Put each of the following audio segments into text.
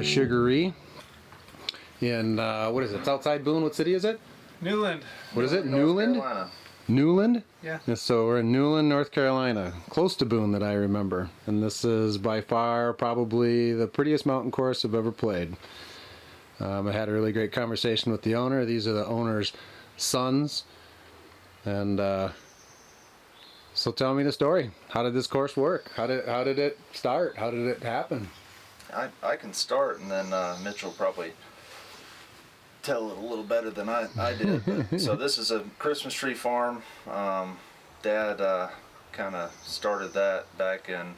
Sugaree in, what is it? It's outside Boone. What city is it? Newland. What is it? North Newland? Carolina. Newland? Yeah. So we're in Newland, North Carolina, close to Boone that I remember. And this is by far probably the prettiest mountain course I've ever played. I had a really great conversation with the owner. These are the owner's sons. And so tell me the story. How did this course work? How did it start? How did it happen? I can start, and then Mitch will probably tell it a little better than I did. But, so this is a Christmas tree farm. Dad kind of started that back in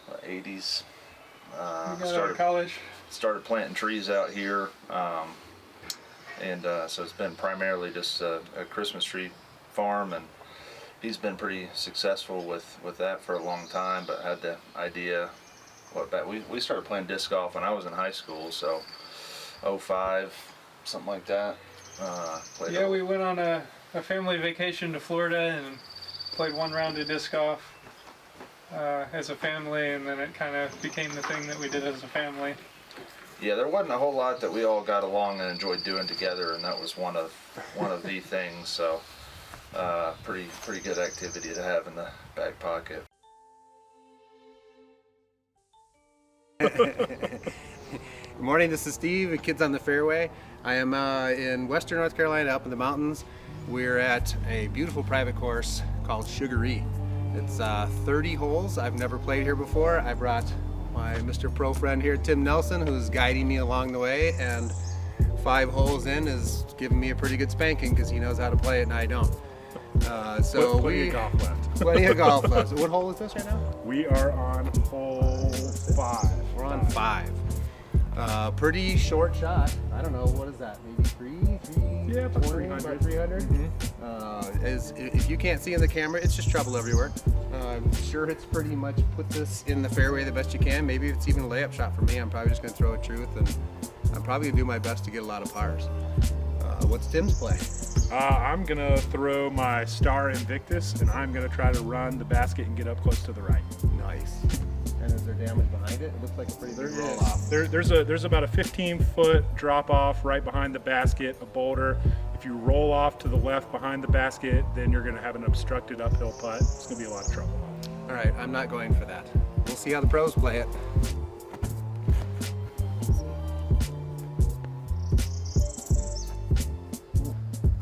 the 80s. You got out of college. Started planting trees out here, and so it's been primarily just a Christmas tree farm, and he's been pretty successful with that for a long time. But had the idea, we started playing disc golf when I was in high school, so 05, something like that. Yeah, we went on a family vacation to Florida and played one round of disc golf as a family, and then it kind of became the thing that we did as a family. Yeah, there wasn't a whole lot that we all got along and enjoyed doing together, and that was one of the things. So, pretty good activity to have in the back pocket. Good morning, this is Steve at Kids on the Fairway. I am in western North Carolina, up in the mountains. We're at a beautiful private course called Sugaree. It's 30 holes. I've never played here before. I brought my Mr. Pro friend here, Tim Nelson, who's guiding me along the way, and 5 holes in is giving me a pretty good spanking because he knows how to play it and I don't. So plenty of golf left. Plenty of golf left. So what hole is this right now? We are on hole 5. We're on 5. Pretty short shot. I don't know, what is that? Maybe 3? Yeah, about 300. About 300? Mm-hmm. If you can't see in the camera, it's just trouble everywhere. I'm sure it's pretty much put this in the fairway the best you can. Maybe it's even a layup shot for me. I'm probably just going to throw a truth, and I'm probably going to do my best to get a lot of pars. What's Tim's play? I'm going to throw my Star Invictus, and I'm going to try to run the basket and get up close to the right. Nice. And is there damage behind it? It looks like a pretty big roll off. There's about a 15-foot drop off right behind the basket, a boulder. If you roll off to the left behind the basket, then you're going to have an obstructed uphill putt. It's going to be a lot of trouble. All right, I'm not going for that. We'll see how the pros play it.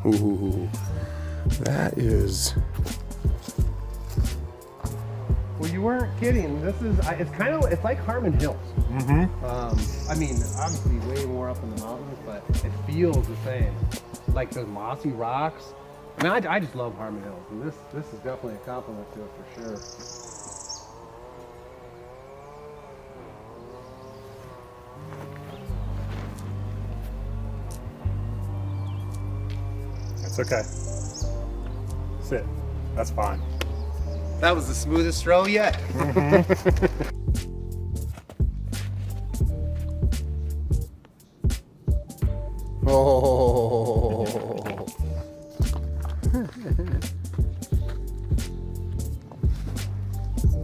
Ooh, that is. Well, you weren't kidding. This is, it's like Harmon Hills. Mm-hmm. I mean, obviously way more up in the mountains, but it feels the same. Like those mossy rocks. I mean, I just love Harmon Hills, and this is definitely a compliment to it for sure. That's okay. Sit. That's fine. That was the smoothest throw yet. Oh.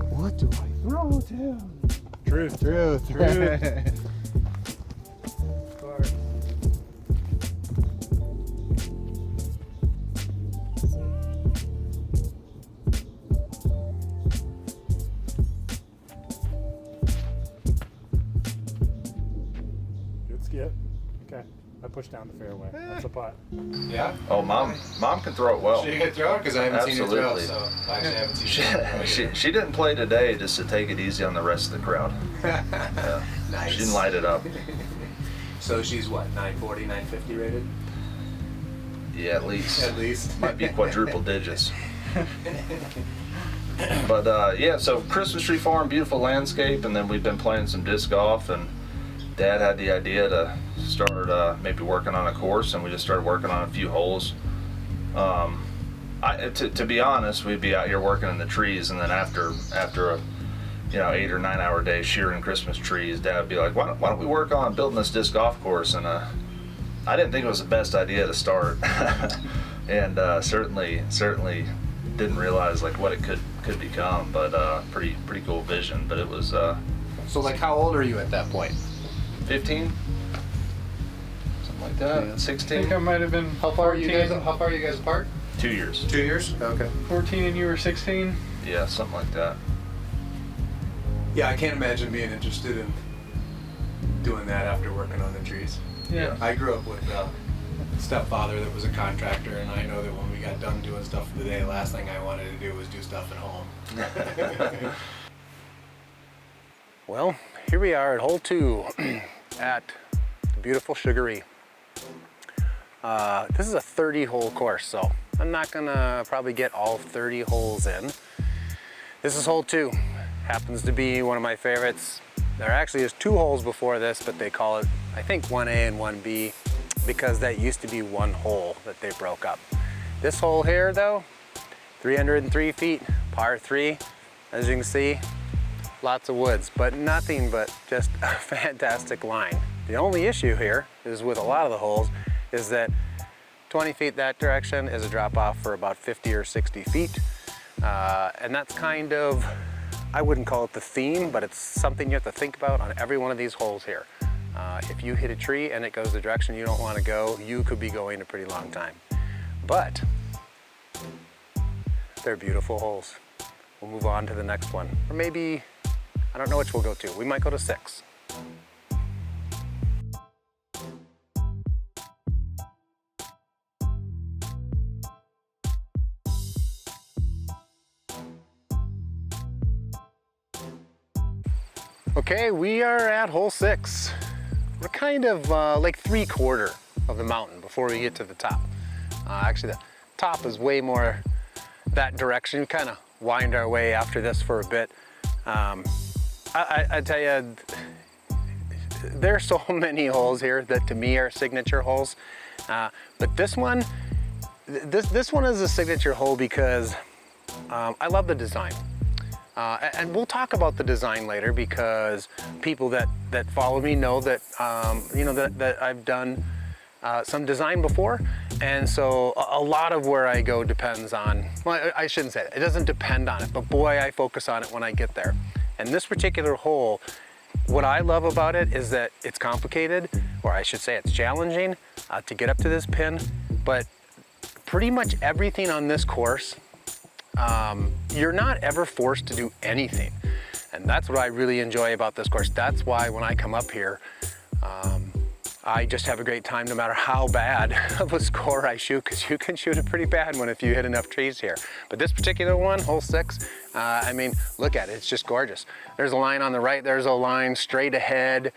What do I throw to him? Truth. Of course. Good skip. Okay. I pushed down the fairway. That's a putt. Yeah? Oh, mom can throw it well. She can throw it because I haven't seen her throw, Absolutely. so actually I haven't seen her throw. She didn't play today just to take it easy on the rest of the crowd. Yeah. Nice. She didn't light it up. So she's what, 940, 950 rated? Yeah, at least. At least. Might be quadruple digits. But yeah, so Christmas tree farm, beautiful landscape, and then we've been playing some disc golf, and Dad had the idea to start maybe working on a course, and we just started working on a few holes. To be honest, we'd be out here working in the trees, and then after a 8 or 9 hour day shearing Christmas trees, Dad would be like, why don't we work on building this disc golf course? And I didn't think it was the best idea to start, and certainly didn't realize like what it could become. But pretty cool vision. But it was. So like, how old are you at that point? 15, something like that. Yeah. I 16. think I might have been How far are you 14. guys? How far are you guys apart? 2 years. 2 years. Okay. 14 and you were 16? Yeah, something like that. Yeah, I can't imagine being interested in doing that after working on the trees. Yeah. I grew up with a stepfather that was a contractor, and I know that when we got done doing stuff for the day, the last thing I wanted to do was do stuff at home. Well, here we are at hole 2 at the beautiful Sugaree. This is a 30-hole course, so I'm not gonna probably get all 30 holes in. This is hole 2. Happens to be one of my favorites. There actually is 2 holes before this, but they call it, I think, 1A and 1B, because that used to be one hole that they broke up. This hole here, though, 303 feet, par 3. As you can see, lots of woods, but nothing but just a fantastic line. The only issue here is with a lot of the holes is that 20 feet that direction is a drop off for about 50 or 60 feet. And that's kind of, I wouldn't call it the theme, but it's something you have to think about on every one of these holes here. If you hit a tree and it goes the direction you don't want to go, you could be going a pretty long time. But they're beautiful holes. We'll move on to the next one. Or maybe, I don't know which we'll go to. We might go to 6. Okay, we are at hole 6. We're kind of like 3/4 of the mountain before we get to the top. Actually, the top is way more that direction. We kind of wind our way after this for a bit. I tell you, there's so many holes here that to me are signature holes. But this one is a signature hole because I love the design. And we'll talk about the design later because people that follow me know that that I've done some design before, and so a lot of where I go depends on, well, I shouldn't say that. It doesn't depend on it, but boy, I focus on it when I get there. And this particular hole, what I love about it is that it's complicated, or I should say it's challenging to get up to this pin, but pretty much everything on this course, you're not ever forced to do anything. And that's what I really enjoy about this course. That's why when I come up here, I just have a great time no matter how bad of a score I shoot, because you can shoot it pretty bad if you hit enough trees here. But this particular one, hole 6, I mean, look at it, it's just gorgeous. There's a line on the right, there's a line straight ahead,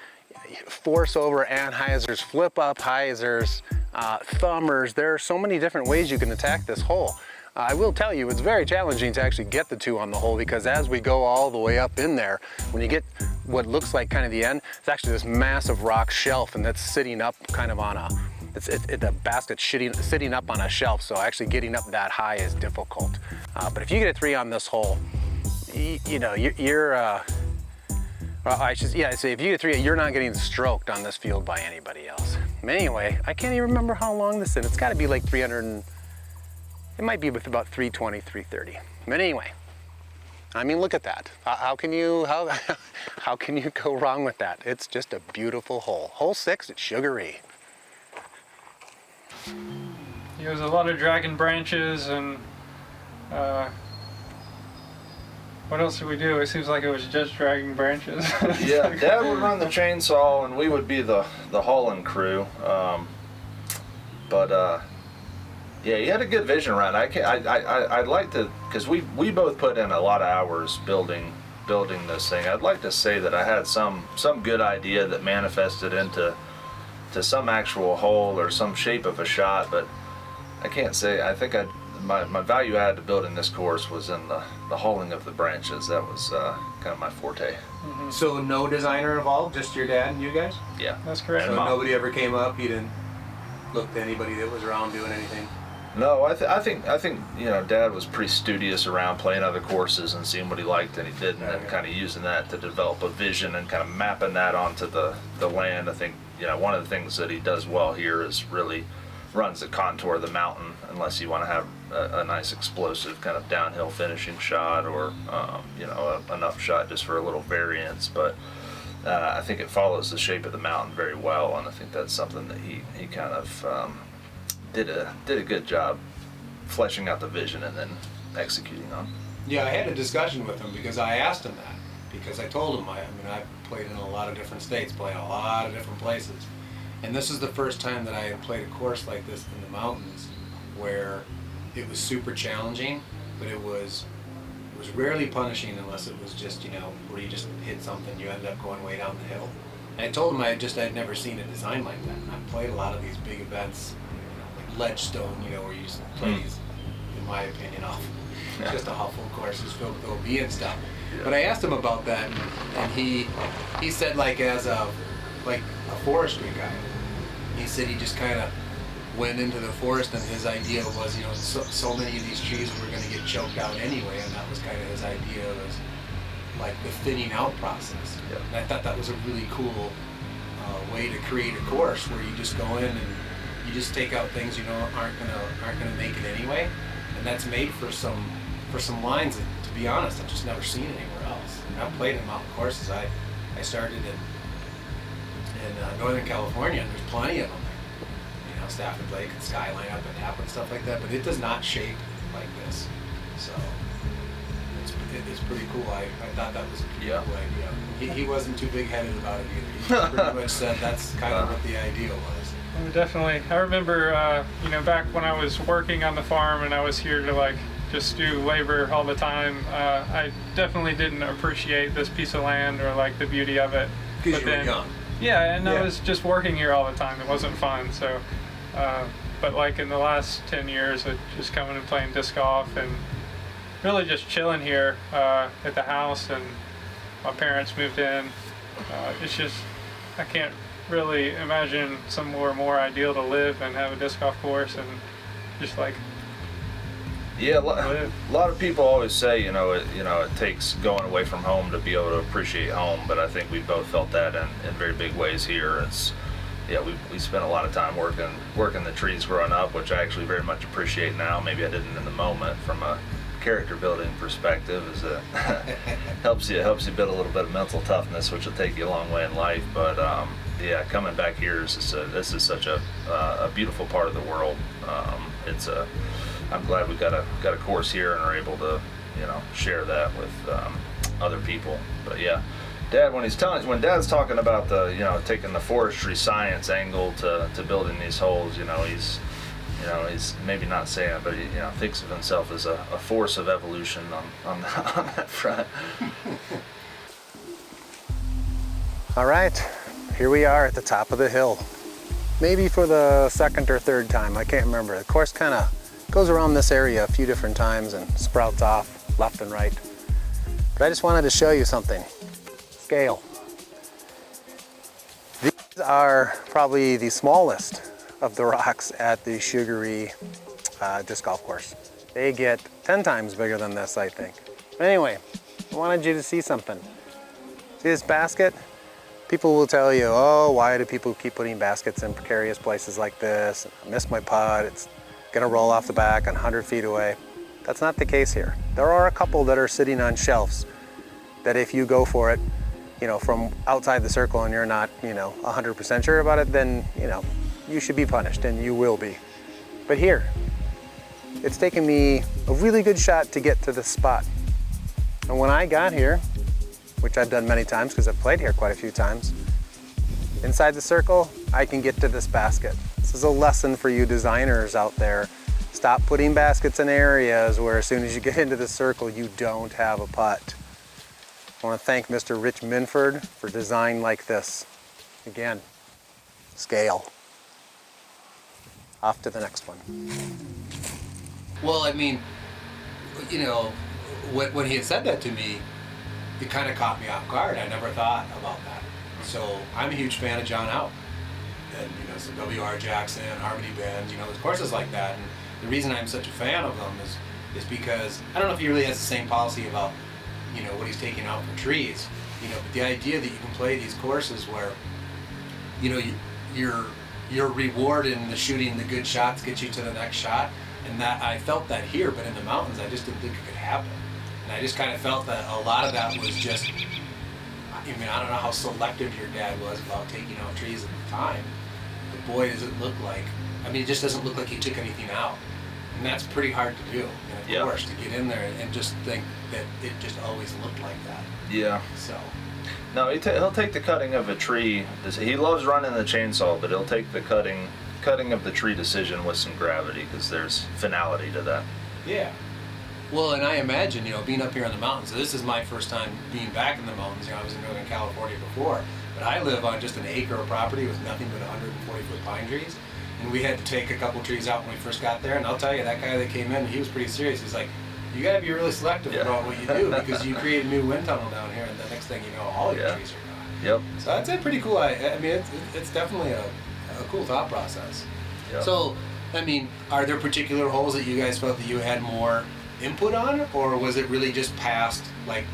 force over anhyzers, flip up hyzers, thumbers. There are so many different ways you can attack this hole. I will tell you, it's very challenging to actually get the 2 on the hole, because as we go all the way up in there, when you get what looks like kind of the end, it's actually this massive rock shelf, and that's sitting up kind of on the basket sitting up on a shelf, so actually getting up that high is difficult. But if you get a 3 on this hole, you're if you get a 3, you're not getting stroked on this field by anybody else. Anyway, I can't even remember how long this is. It's got to be like 300. It might be with about 320, 330. But anyway, I mean, look at that. How can you go wrong with that? It's just a beautiful hole. Hole 6 at Sugaree. There's a lot of dragging branches and what else did we do? It seems like it was just dragging branches. Yeah, Dad would run the chainsaw and we would be the hauling crew. Yeah, he had a good vision around it. I'd like to, because we both put in a lot of hours building this thing. I'd like to say that I had some good idea that manifested into some actual hole or some shape of a shot, but I can't say. I think my value add to building this course was in the hauling of the branches. That was kind of my forte. Mm-hmm. So no designer involved, just your dad and you guys? Yeah, That's correct. So nobody ever came up, you didn't look to anybody that was around doing anything? No, I think Dad was pretty studious around playing other courses and seeing what he liked and he didn't, and kind of using that to develop a vision and kind of mapping that onto the land. I think one of the things that he does well here is really runs the contour of the mountain, unless you want to have a nice explosive kind of downhill finishing shot or an up shot just for a little variance. But I think it follows the shape of the mountain very well, and I think that's something that he kind of did a good job fleshing out the vision and then executing on. Yeah, I had a discussion with him because I asked him that, because I told him, I mean, I've played in a lot of different states, played a lot of different places, and this is the first time that I had played a course like this in the mountains where it was super challenging, but it was rarely punishing unless it was just, you know, where you just hit something, you ended up going way down the hill. And I told him I'd never seen it designed like that, and I've played a lot of these big events, like Ledgestone, you know, where you just play these, in my opinion, off just a huffle courses filled with OB and stuff. But I asked him about that, and he said, like, as a forestry guy, he said he just kind of went into the forest, and his idea was, you know, so many of these trees were going to get choked out anyway, and that was kind of his idea, was like the thinning out process. Yeah. And I thought that was a really cool way to create a course where you just go in and you just take out things you know aren't gonna make it anyway, and that's made for some lines that, to be honest, I've just never seen anywhere else. I've played in mountain courses. I started in Northern California, and there's plenty of them. You know, Stafford Lake and Skyline up in Napa and stuff like that, but it does not shape like this. So it's pretty cool. I thought that was a pretty cool idea. He wasn't too big-headed about it either. He pretty much said that's kind of what the idea was. Well, definitely. I remember, you know, back when I was working on the farm and I was here to like just do labor all the time, I definitely didn't appreciate this piece of land or like the beauty of it. Because you were young. Yeah, and I was just working here all the time. It wasn't fun. So, but like in the last 10 years, of just coming and playing disc golf and really just chilling here at the house, and my parents moved in. It's just, I can't really imagine somewhere more ideal to live and have a disc golf course and just like Yeah, a lot of people always say, you know, it takes going away from home to be able to appreciate home, but I think we both felt that in very big ways here. It's, yeah, we spent a lot of time working the trees growing up, which I actually very much appreciate now. Maybe I didn't in the moment from a character building perspective, is it helps you build a little bit of mental toughness, which will take you a long way in life. But yeah, coming back here is this is such a beautiful part of the world. I'm glad we got a course here and are able to, you know, share that with other people. But yeah, Dad, when Dad's talking about the, you know, taking the forestry science angle to building these holes, you know, he's maybe not saying it, but he, you know, thinks of himself as a force of evolution on that front. All right, here we are at the top of the hill. Maybe for the second or third time, I can't remember. The course kind of goes around this area a few different times and sprouts off left and right. But I just wanted to show you something. Scale. These are probably the smallest of the rocks at the Sugaree disc golf course. They get 10 times bigger than this, I think. But anyway, I wanted you to see something. See this basket? People will tell you, oh, why do people keep putting baskets in precarious places like this? I missed my putt, it's gonna roll off the back 100 feet away. That's not the case here. There are a couple that are sitting on shelves that if you go for it, you know, from outside the circle and you're not, you know, 100% sure about it, then, you know, you should be punished, and you will be. But here, it's taken me a really good shot to get to this spot. And when I got here, which I've done many times because I've played here quite a few times, inside the circle, I can get to this basket. This is a lesson for you designers out there. Stop putting baskets in areas where as soon as you get into the circle, you don't have a putt. I want to thank Mr. Rich Minford for design like this. Again, scale. Off to the next one. Well, I mean, you know, when he had said that to me, it kind of caught me off guard. I never thought about that. So I'm a huge fan of John Out. And, you know, so W.R. Jackson, Harmony Bend, you know, there's courses like that. And the reason I'm such a fan of them is because, I don't know if he really has the same policy about, you know, what he's taking out for trees, you know, but the idea that you can play these courses where, you know, your reward in the shooting the good shots gets you to the next shot, and that I felt that here, but in the mountains I just didn't think it could happen. And I just kind of felt that a lot of that was just, mean, I don't know how selective your dad was about taking out trees at the time, but boy, does it look like, I mean, it just doesn't look like he took anything out. And that's pretty hard to do in a course, to get in there and just think that it just always looked like that. Yeah. So. No, he'll take the cutting of a tree. He loves running the chainsaw, but he'll take the cutting of the tree decision with some gravity, because there's finality to that. Yeah. Well, and I imagine, being up here in the mountains, so this is my first time being back in the mountains. I was in Northern California before, but I live on just an acre of property with nothing but 140-foot pine trees. And we had to take a couple trees out when we first got there, and I'll tell you, that guy that came in, he was pretty serious. He's like, you gotta be really selective about what you do, because you create a new wind tunnel down here, and the next thing you know, all your trees are gone. Yep. So that's a pretty cool, I mean, it's definitely a cool thought process. Yep. So, I mean, are there particular holes that you guys felt that you had more input on, or was it really just past, like,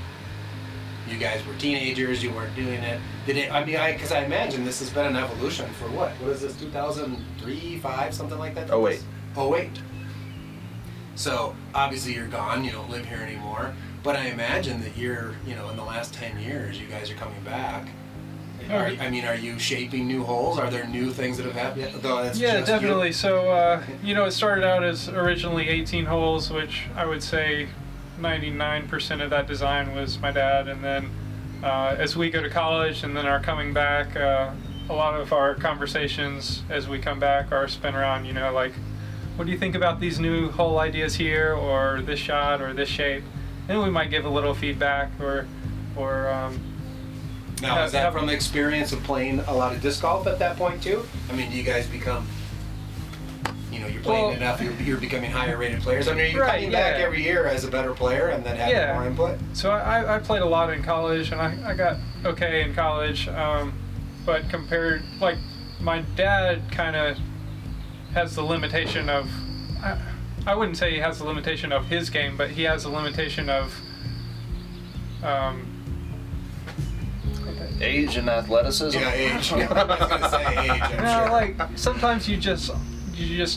you guys were teenagers, you weren't doing it? Because I imagine this has been an evolution for what is this, 2003, 5, something like that? 08. 08. So obviously you're gone, you don't live here anymore, but I imagine that you're, in the last 10 years, you guys are coming back. Are you shaping new holes? Are there new things that have happened? Yeah, definitely. You. So, it started out as originally 18 holes, which I would say 99% of that design was my dad. And then as we go to college and then are coming back, a lot of our conversations as we come back are spent around, like, what do you think about these new hole ideas here, or this shot, or this shape? And we might give a little feedback, or now, is that from the experience of playing a lot of disc golf at that point too? I mean, do you guys become, you're playing enough, you're becoming higher rated players? I mean, are you coming back every year as a better player and then having more input? So I played a lot in college, and I got okay in college, but compared, like, my dad kind of has the limitation of, I wouldn't say he has the limitation of his game, but he has the limitation of age and athleticism. Yeah, age. I was gonna say age. I'm sure. Like, sometimes you just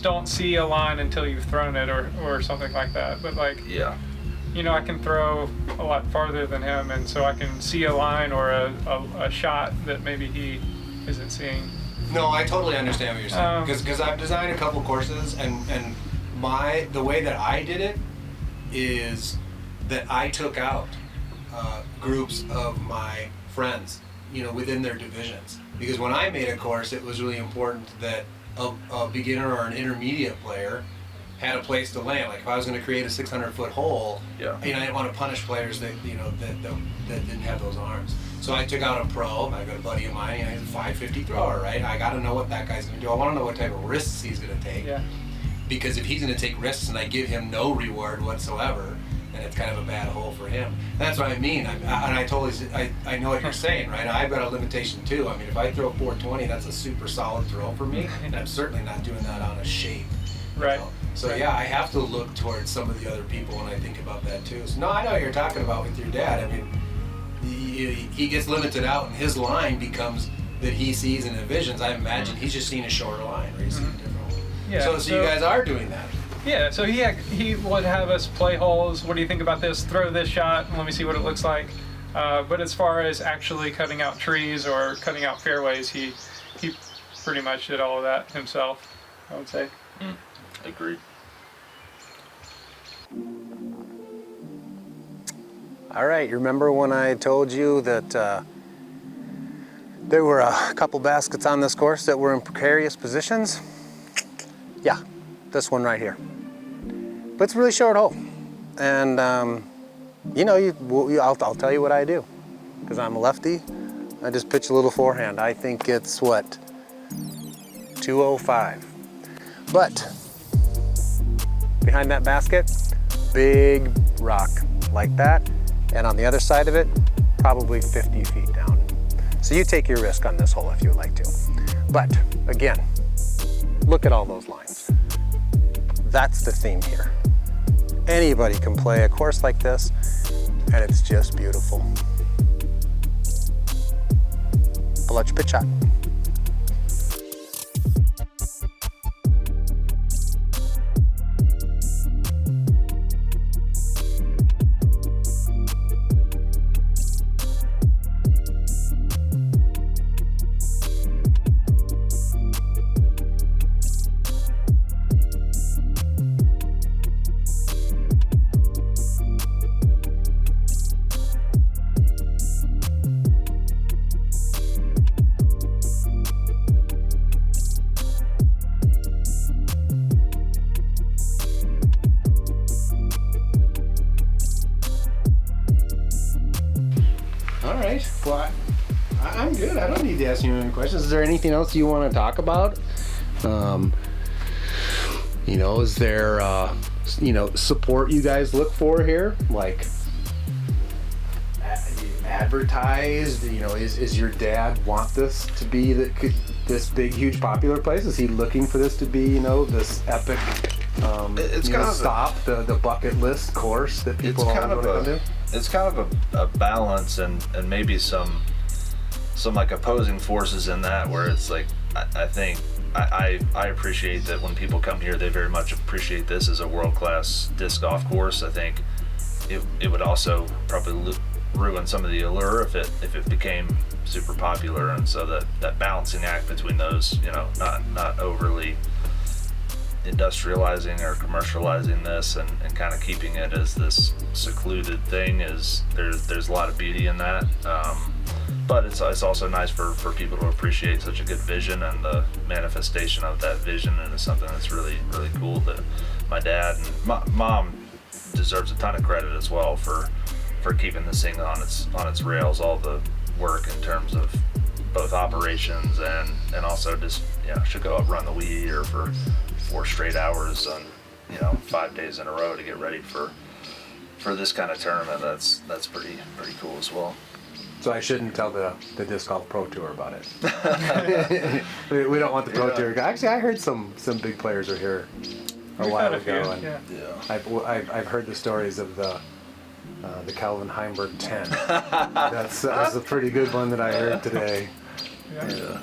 don't see a line until you've thrown it, or something like that. But like, I can throw a lot farther than him, and so I can see a line or a shot that maybe he isn't seeing. No, I totally understand what you're saying, because I've designed a couple courses, and the way that I did it is that I took out groups of my friends, within their divisions, because when I made a course, it was really important that a beginner or an intermediate player had a place to land. Like, if I was going to create a 600-foot hole, I didn't want to punish players that didn't have those arms. So I took out a pro. I got a buddy of mine, he's a 550 thrower, right? I got to know what that guy's going to do. I want to know what type of risks he's going to take. Yeah. Because if he's going to take risks and I give him no reward whatsoever, then it's kind of a bad hole for him. And that's what I mean. I know what you're saying, right? I've got a limitation too. I mean, if I throw 420, that's a super solid throw for me, and I'm certainly not doing that on a shape. Right. So I have to look towards some of the other people when I think about that too. So, no, I know what you're talking about with your dad. I mean, he gets limited out, and his line becomes that he sees and envisions. I imagine he's just seeing a shorter line, or he's seeing a different hole. Yeah. So you guys are doing that. Yeah, so he would have us play holes. What do you think about this? Throw this shot, and let me see what it looks like. But as far as actually cutting out trees or cutting out fairways, he pretty much did all of that himself, I would say. Agreed. All right, you remember when I told you that there were a couple baskets on this course that were in precarious positions? Yeah, this one right here. But it's a really short hole. And, I'll tell you what I do. Because I'm a lefty, I just pitch a little forehand. I think it's, 205. But behind that basket, big rock like that. And on the other side of it, probably 50 feet down. So you take your risk on this hole if you would like to. But again, look at all those lines. That's the theme here. Anybody can play a course like this, and it's just beautiful. I'll let you pitch shot. Well, I'm good. I don't need to ask you any questions. Is there anything else you want to talk about? Is there, support you guys look for here? Like, advertised? Is your dad want this to be this big, huge, popular place? Is he looking for this to be, this epic? It's kind of stop the bucket list course that people all want to come to. It's kind of a balance and maybe some like opposing forces in that, where it's like I think I appreciate that when people come here, they very much appreciate this as a world-class disc golf course. I think it would also probably ruin some of the allure if it became super popular, and so that balancing act between those, not overly industrializing or commercializing this and kind of keeping it as this secluded thing there's a lot of beauty in that, but it's also nice for people to appreciate such a good vision and the manifestation of that vision, and it's something that's really, really cool that my dad and mom deserves a ton of credit as well for keeping this thing on its rails, all the work in terms of both operations and also just should go up run the Wii or for 4 straight hours on 5 days in a row to get ready for this kind of tournament. That's pretty cool as well. So I shouldn't tell the Disc Golf Pro Tour about it. we don't want the Pro Tour. Actually, I heard some big players are here a while ago, and I've heard the stories of the Calvin Heimberg 10. That's a pretty good one that I heard today. Yeah.